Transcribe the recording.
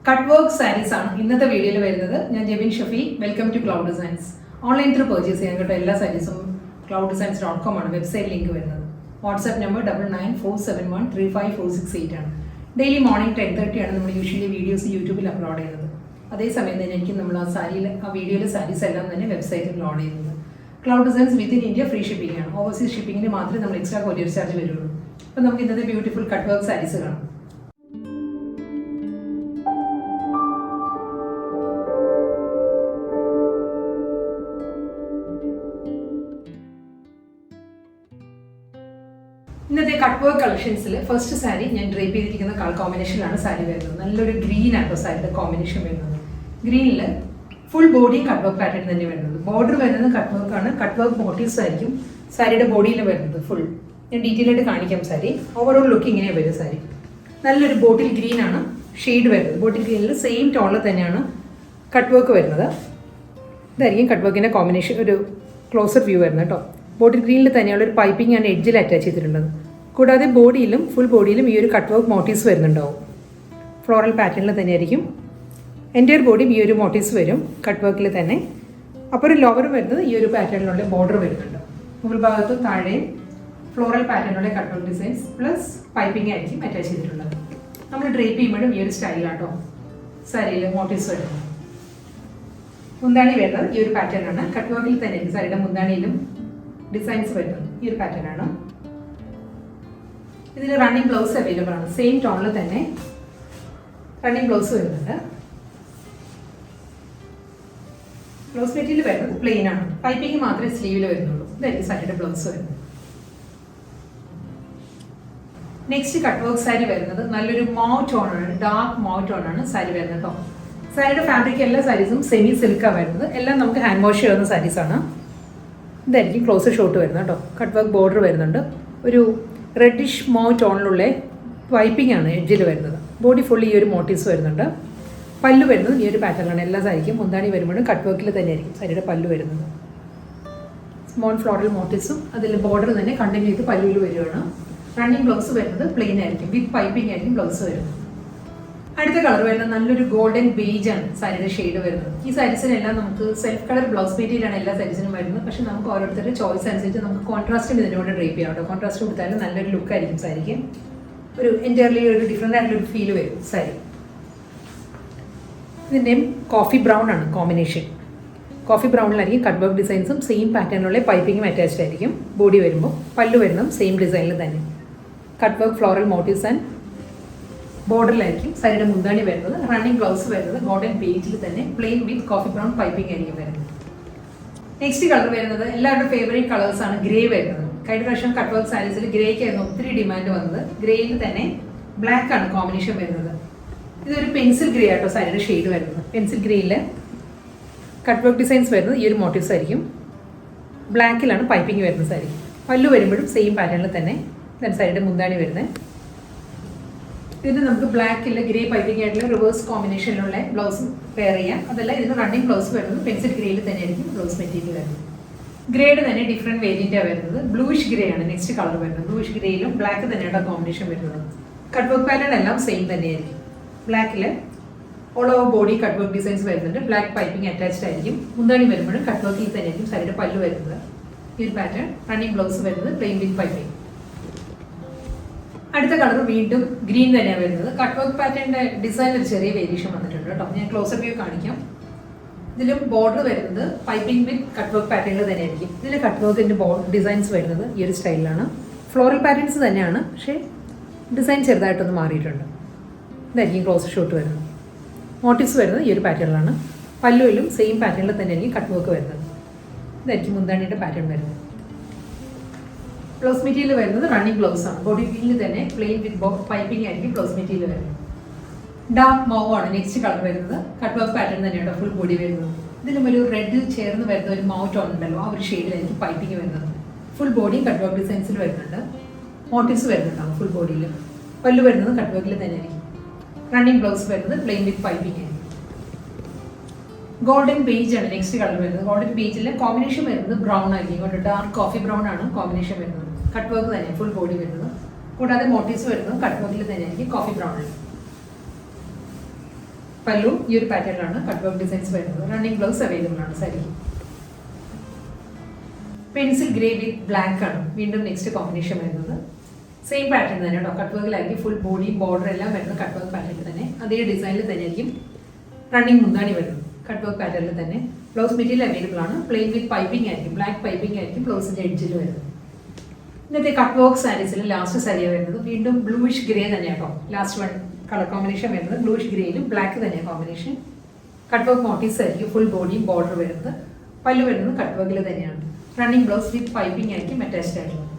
Cut work sarees ആണ് ഇന്നത്തെ വീഡിയോയിൽ വരുന്നത്. ഞാൻ Jebin Shafi. Welcome to Cloud Designs. Online through purchase ചെയ്യാൻ കേട്ടോ എല്ലാ സാരീസും clouddesigns.com ആണ് വെബ്സൈറ്റ് ലിങ്ക് വരുന്നത്. വാട്സ്ആപ്പ് നമ്പർ 9947135468 ആണ്. ഡെയിലി മോർണിംഗ് 10:30 ആണ് നമ്മൾ യൂഷ്വലി വീഡിയോസ് യൂട്യൂബിൽ അപ്ലോഡ് ചെയ്യുന്നത്. അതേസമയം തന്നെ എനിക്ക് നമ്മൾ ആ വീഡിയോയിലെ സാരീസ് എല്ലാം തന്നെ വെബ്സൈറ്റിൽ ലോഡ് ചെയ്യുന്നത്. Cloud designs within India free shipping ആണ്. ഓവർസീസ് ഷിപ്പിംഗിന് മാത്രമേ നമ്മൾ എക്സ്ട്രാ കൊറിയർ ചാർജ് വരുള്ളൂ. അപ്പോൾ നമുക്ക് ഇന്നത്തെ ബ്യൂട്ടിഫുൾ കട്ട് വർക്ക് സാരീസ് കാണാം. ഇന്നത്തെ കട്ട് വർക്ക് കളക്ഷൻസിൽ ഫസ്റ്റ് സാരി ഞാൻ ഡ്രേപ്പ് ചെയ്തിരിക്കുന്ന കളർ കോമ്പിനേഷനിലാണ് സാരി വരുന്നത്. നല്ലൊരു ഗ്രീൻ ആട്ടോ സാരിയുടെ കോമ്പിനേഷൻ വരുന്നത്. ഗ്രീനിൽ full body cut work pattern തന്നെ വരുന്നത്. ബോർഡർ വരുന്നത് കട്ട് വർക്കാണ്. കട്ട് വർക്ക് മോട്ടീവ്സ് ആയിരിക്കും സാരിയുടെ ബോഡിയിൽ വരുന്നത്. ഫുൾ ഞാൻ ഡീറ്റെയിൽ ആയിട്ട് കാണിക്കാം. സാരി ഓവറോൾ ലുക്ക് ഇങ്ങനെയാണ് വരും. സാരി നല്ലൊരു ബോട്ടിൽ ഗ്രീൻ ആണ് ഷെയ്ഡ് വരുന്നത്. ബോട്ടിൽ ഗ്രീനിൽ സെയിം ടോണിൽ തന്നെയാണ് കട്ട് വർക്ക് വരുന്നത്. ഇതായിരിക്കും കട്ട് വർക്കിൻ്റെ കോമ്പിനേഷൻ. ഒരു ക്ലോസർ വ്യൂ വരുന്നത് കേട്ടോ. ബോട്ടിൽ ഗ്രീനിൽ തന്നെയുള്ള ഒരു പൈപ്പിംഗ് ആണ് എഡ്ജിൽ അറ്റാച്ച് ചെയ്തിട്ടുള്ളത്. കൂടാതെ ബോഡിയിലും ഫുൾ ബോഡിയിലും ഈ ഒരു കട്ട് വർക്ക് മോട്ടീവ്സ് വരുന്നുണ്ടാവും. ഫ്ലോറൽ പാറ്റേണിൽ തന്നെയായിരിക്കും എൻ്റയർ ബോഡിയും ഈ ഒരു മോട്ടീവ്സ് വരും കട്ട് വർക്കിൽ തന്നെ. അപ്പോൾ ഒരു ലോവർ വരുന്നത് ഈ ഒരു പാറ്റേണിലുള്ള ബോർഡർ വരുന്നുണ്ട്. മുകൾ ഭാഗത്തും താഴെയും ഫ്ലോറൽ പാറ്റേണിലുള്ള cut work designs plus piping ആയിരിക്കും അറ്റാച്ച് ചെയ്തിട്ടുള്ളത്. നമ്മൾ ഡ്രേപ്പ് ചെയ്യുമ്പോഴും ഈ ഒരു സ്റ്റൈലാട്ടോ സാരിയിൽ മോട്ടീവ്സ് വരുന്നത്. മുന്താണി വരുന്നത് ഈ ഒരു പാറ്റേൺ ആണ്. കട്ട് വർക്കിൽ തന്നെ സാരിയുടെ മുന്താണിയിലും ഡിസൈൻസ് വരുന്നത് ഈ ഒരു പാറ്റേൺ ആണ്. ഇതിൽ റണ്ണിങ് ബ്ലൗസ് അവൈലബിൾ ആണ്. സെയിം ടോണിൽ തന്നെ റണ്ണിങ് ബ്ലൗസ് വരുന്നുണ്ട്. ബ്ലൗസ് മെറ്റീരിയൽ വരുന്നത് പ്ലെയിൻ ആണ്. പൈപ്പിംഗ് മാത്രമേ സ്ലീവിൽ വരുന്നുള്ളൂ. ഇതായിരിക്കും സാരിയുടെ ബ്ലൗസ് വരുന്നത്. നെക്സ്റ്റ് കട്ട് വർക്ക് സാരി വരുന്നത് നല്ലൊരു മൗ ടോണാണ്. ഡാർക്ക് മൗ ടോണാണ് സാരി വരുന്നത് കേട്ടോ. സാരിയുടെ ഫാബ്രിക് എല്ലാ സാരീസും സെമി സിൽക്കാണ് വരുന്നത്. എല്ലാം നമുക്ക് ഹാൻഡ് വാഷ് ചെയ്യുന്ന സാരീസാണ്. ഇതായിരിക്കും ക്ലോസർ ഷോട്ട് വരുന്നത് കേട്ടോ. കട്ട് വർക്ക് ബോർഡർ വരുന്നുണ്ട്. ഒരു റെഡിഷ് മോ ടോണിലുള്ള പൈപ്പിംഗ് ആണ് എഡ്ജിൽ വരുന്നത്. ബോഡി ഫുൾ ഈ ഒരു മോട്ടീവ്സ് വരുന്നുണ്ട്. പല്ലു വരുന്നത് ഈ ഒരു പാറ്റേണിലാണ് എല്ലാ സാരിക്കും. മുന്താണി വരുമ്പോഴും കട്ട് വർക്കിൽ തന്നെയായിരിക്കും സാരിയുടെ പല്ലു വരുന്നത്. സ്മോൾ ഫ്ലോറൽ മോട്ടീവ്സും അതിൽ ബോർഡർ തന്നെ കണ്ടിന്യൂ ചെയ്ത് പല്ലുവിൽ വരികയാണ്. റണ്ണിങ് ബ്ലൗസ് വരുന്നത് പ്ലെയിൻ ആയിരിക്കും. വിത്ത് പൈപ്പിംഗ് ആയിരിക്കും ബ്ലൗസ് വരുന്നത്. അടുത്ത കളർ വരുന്നത് നല്ലൊരു ഗോൾഡൻ ബേജ് ആണ് സാരിയുടെ ഷെയ്ഡ് വരുന്നത്. ഈ സാരീസിനെല്ലാം നമുക്ക് സെൽഫ് കളർ ബ്ലൗസ് മെറ്റീരിയലാണ് എല്ലാ സാരീസിനും വരുന്നത്. പക്ഷെ നമുക്ക് ഓരോരുത്തരുടെ ചോയ്സ് അനുസരിച്ച് നമുക്ക് കോൺട്രാസ്റ്റും ഇതിനോട് ഡ്രേപ്പ് ചെയ്യാം കേട്ടോ. കോൺട്രാസ്റ്റ് കൊടുത്താലും നല്ലൊരു ലുക്ക് ആയിരിക്കും സാരിക്ക്. ഒരു എൻറ്റയർലി ഒരു ഡിഫറെൻ്റ് ആയിട്ടുള്ളൊരു ഫീൽ വരും സാരി. ഇതിൻ്റെയും കോഫി ബ്രൗൺ ആണ് കോമ്പിനേഷൻ. കോഫി ബ്രൗണിലായിരിക്കും കട്ട് വർക്ക് ഡിസൈൻസും സെയിം പാറ്റേണിലുള്ള പൈപ്പിങ്ങും അറ്റാച്ച്ഡ് ആയിരിക്കും. ബോഡി വരുമ്പോൾ പല്ലു വരുന്നതും സെയിം ഡിസൈനിൽ തന്നെ. Cut work floral motives and ബോർഡറിലായിരിക്കും സാരിയുടെ മുന്താണി വരുന്നത്. റണ്ണിങ് ബ്ലൗസ് വരുന്നത് ഗോൾഡൻ ബേജിൽ തന്നെ plain with coffee brown piping ആയിരിക്കും വരുന്നത്. നെക്സ്റ്റ് കളർ വരുന്നത് എല്ലാവരുടെ ഫേവറേറ്റ് കളേഴ്സ് ആണ്. ഗ്രേ വരുന്നത്. കഴിഞ്ഞ പ്രാവശ്യം കട്ട് വർക്ക് സാരീസിൽ ഗ്രേക്കായിരുന്നു ഒത്തിരി ഡിമാൻഡ് വന്നത്. ഗ്രേയിൽ തന്നെ ബ്ലാക്ക് ആണ് കോമ്പിനേഷൻ വരുന്നത്. ഇതൊരു പെൻസിൽ ഗ്രേ ആട്ടോ സാരിയുടെ ഷെയ്ഡ് വരുന്നത്. പെൻസിൽ ഗ്രേയിൽ കട്ട് വർക്ക് ഡിസൈൻസ് വരുന്നത് ഈ ഒരു മോട്ടീവ്സ് ആയിരിക്കും. ബ്ലാക്കിലാണ് പൈപ്പിംഗ് വരുന്നത് സാരി. പല്ലു വരുമ്പോഴും സെയിം പാറ്റേണിൽ തന്നെ സാരിയുടെ മുന്താണി വരുന്നത്. ഇതിന് നമുക്ക് ബ്ലാക്കിൽ ഗ്രേ പൈപ്പിംഗ് ആയിട്ടുള്ള റിവേഴ്സ് കോമ്പിനേഷനിലുള്ള ബ്ലൗസ് പെയർ ചെയ്യാം. അതല്ല ഇതിന് റണ്ണിങ് ബ്ലൗസ് വരുന്നത് പെൻസിൽ ഗ്രേയിൽ തന്നെ ആയിരിക്കും ബ്ലൗസ് മെറ്റീരിയൽ വരുന്നത്. ഗ്രേഡ് തന്നെ ഡിഫറെൻറ്റ് വേരിയൻ്റാണ് വരുന്നത്. ബ്ലൂയിഷ് ഗ്രേ ആണ് നെക്സ്റ്റ് കളർ വരുന്നത്. ബ്ലൂയിഷ് ഗ്രേയിലും ബ്ലാക്ക് തന്നെയാണ് കോമ്പിനേഷൻ വരുന്നത്. കട്ട് വർക്ക് പാറ്റേൺ എല്ലാം സെയിം തന്നെയായിരിക്കും. ബ്ലാക്കിൽ all over body cut work designs വരുന്നുണ്ട്. ബ്ലാക്ക് പൈപ്പിംഗ് അറ്റാച്ച്ഡ് ആയിരിക്കും. മുന്താണി വരുമ്പോഴും കട്ട് വർക്കിൽ തന്നെയായിരിക്കും സാരിയുടെ പല്ലു വരുന്നത്. ഈ ഒരു പാറ്റേൺ റണ്ണിങ് ബ്ലൗസ് വരുന്നത് പ്ലെയിൻ വിത്ത് പൈപ്പിംഗ്. അടുത്ത കളർ വീണ്ടും ഗ്രീൻ തന്നെയാണ് വരുന്നത്. കട്ട് വർക്ക് പാറ്റേണിന്റെ ഡിസൈനിൽ ഒരു ചെറിയ വേരിയേഷൻ വന്നിട്ടുണ്ട് കേട്ടോ. ഞാൻ ക്ലോസർ വ്യൂ കാണിക്കാം. ഇതിലും ബോർഡർ വരുന്നത് പൈപ്പിംഗ് വിത്ത് കട്ട് വർക്ക് പാറ്റേണിൽ തന്നെയായിരിക്കും. ഇതിൽ കട്ട് വർക്കിന്റെ ഡിസൈൻസ് വരുന്നത് ഈ ഒരു സ്റ്റൈലിലാണ്. ഫ്ലോറൽ പാറ്റേൺസ് തന്നെയാണ്, പക്ഷേ ഡിസൈൻ ചെറുതായിട്ടൊന്ന് മാറിയിട്ടുണ്ട്. ഇതായിരിക്കും ക്ലോസർ ഷോട്ട് വരുന്നത്. മോട്ടീവ്സ് വരുന്നത് ഈ ഒരു പാറ്റേണിലാണ്. പല്ലുവിലും സെയിം പാറ്റേണിൽ തന്നെയായിരിക്കും കട്ട് വർക്ക് വരുന്നത്. ഇതായിരിക്കും മുന്താണിയുടെ പാറ്റേൺ വരുന്നത്. ബ്ലൗസ് മെറ്റീരിയൽ വരുന്നത് റണ്ണിങ് ബ്ലൗസ് ആണ്. ബോഡി ഫീലിൽ തന്നെ പ്ലെയിൻ വിത്ത് പൈപ്പിംഗ് ആയിരിക്കും ബ്ലൗസ് മെറ്റീരിയൽ വരുന്നത്. ഡാർക്ക് മൗ ആണ് നെക്സ്റ്റ് കളർ വരുന്നത്. കട്ട് വർക്ക് പാറ്റേൺ തന്നെയാണ് ഫുൾ ബോഡി വരുന്നത്. ഇതിലും ഒരു റെഡ് ചേർന്ന് വരുന്ന ഒരു മൗ ടോൺ ഉണ്ടല്ലോ, ആ ഒരു ഷെയ്ഡിലായിരിക്കും പൈപ്പിംഗ് വരുന്നത്. ഫുൾ ബോഡി കട്ട് വർക്ക് ഡിസൈൻസിൽ വരുന്നുണ്ട്. മോട്ടീവ്സ് വരുന്നുണ്ടാവും ഫുൾ ബോഡിയിൽ. പല്ലു വരുന്നത് കട്ട് വർക്കിൽ തന്നെയായിരിക്കും. റണ്ണിങ് ബ്ലൗസ് വരുന്നത് പ്ലെയിൻ വിത്ത് പൈപ്പിംഗ് ആയിരിക്കും. ഗോൾഡൻ ബേജ് ആണ് നെക്സ്റ്റ് കളർ വരുന്നത്. ഗോൾഡൻ ബേജിലെ കോമ്പിനേഷൻ വരുന്നത് ബ്രൗൺ ആയിരിക്കും. ഡാർക്ക് കോഫി ബ്രൗൺ ആണ് കോമ്പിനേഷൻ വരുന്നത്. കട്ട് വർക്ക് തന്നെ ഫുൾ ബോഡി വരുന്നത്. കൂടാതെ മോട്ടീവ്സ് വരുന്നത് കട്ട് വർക്കിൽ തന്നെയായിരിക്കും കോഫി ബ്രൗണിൽ. പല്ലു ഈ ഒരു പാറ്റേണിലാണ് കട്ട് വർക്ക് ഡിസൈൻസ് വരുന്നത്. റണ്ണിങ് ബ്ലൗസ് അവൈലബിൾ ആണ് സാരി. പെൻസിൽ ഗ്രേ വിത്ത് ബ്ലാക്ക് ആണ് വീണ്ടും നെക്സ്റ്റ് കോമ്പിനേഷൻ വരുന്നത്. സെയിം പാറ്റേൺ തന്നെ കേട്ടോ. കട്ട് വർക്കിലായിരിക്കും ഫുൾ ബോഡി ബോർഡർ എല്ലാം വരുന്നത് കട്ട് വർക്ക് പാറ്റേണിൽ തന്നെ. അതേ ഡിസൈനിൽ തന്നെ ആയിരിക്കും റണ്ണിങ് മുന്താണി വരുന്നത് കട്ട് വർക്ക് പാറ്റേണിൽ തന്നെ. ബ്ലൗസ് മെറ്റീരിയൽ അവൈലബിൾ ആണ്. പ്ലെയിൻ വിത്ത് പൈപ്പിംഗ് ആയിരിക്കും. ബ്ലാക്ക് പൈപ്പിംഗ് ആയിരിക്കും ബ്ലൗസിന്റെ എഡ്ജിൽ വരുന്നത്. ഇന്നത്തെ കട്ട് വർക്ക് സാരീസിൽ ലാസ്റ്റ് സാരിയാണ് വരുന്നത്. വീണ്ടും ബ്ലൂയിഷ് ഗ്രേ തന്നെയാണ് കേട്ടോ. ലാസ്റ്റ് വൺ കളർ കോമ്പിനേഷൻ വരുന്നത് ബ്ലൂയിഷ് ഗ്രേയിലും ബ്ലാക്ക് തന്നെയാണ് കോമ്പിനേഷൻ. കട്ട് വർക്ക് മോട്ടീവ്സ് ആയിരിക്കും ഫുൾ ബോഡിയും ബോർഡർ വരുന്നത്. പല്ലു വരുന്നത് കട്ട് വർക്കിൽ തന്നെയാണ്. റണ്ണിങ് ബ്ലൗസ് വിത്ത് പൈപ്പിംഗ് ആയിരിക്കും അറ്റാച്ച്ഡ് ആയിട്ടുള്ളത്.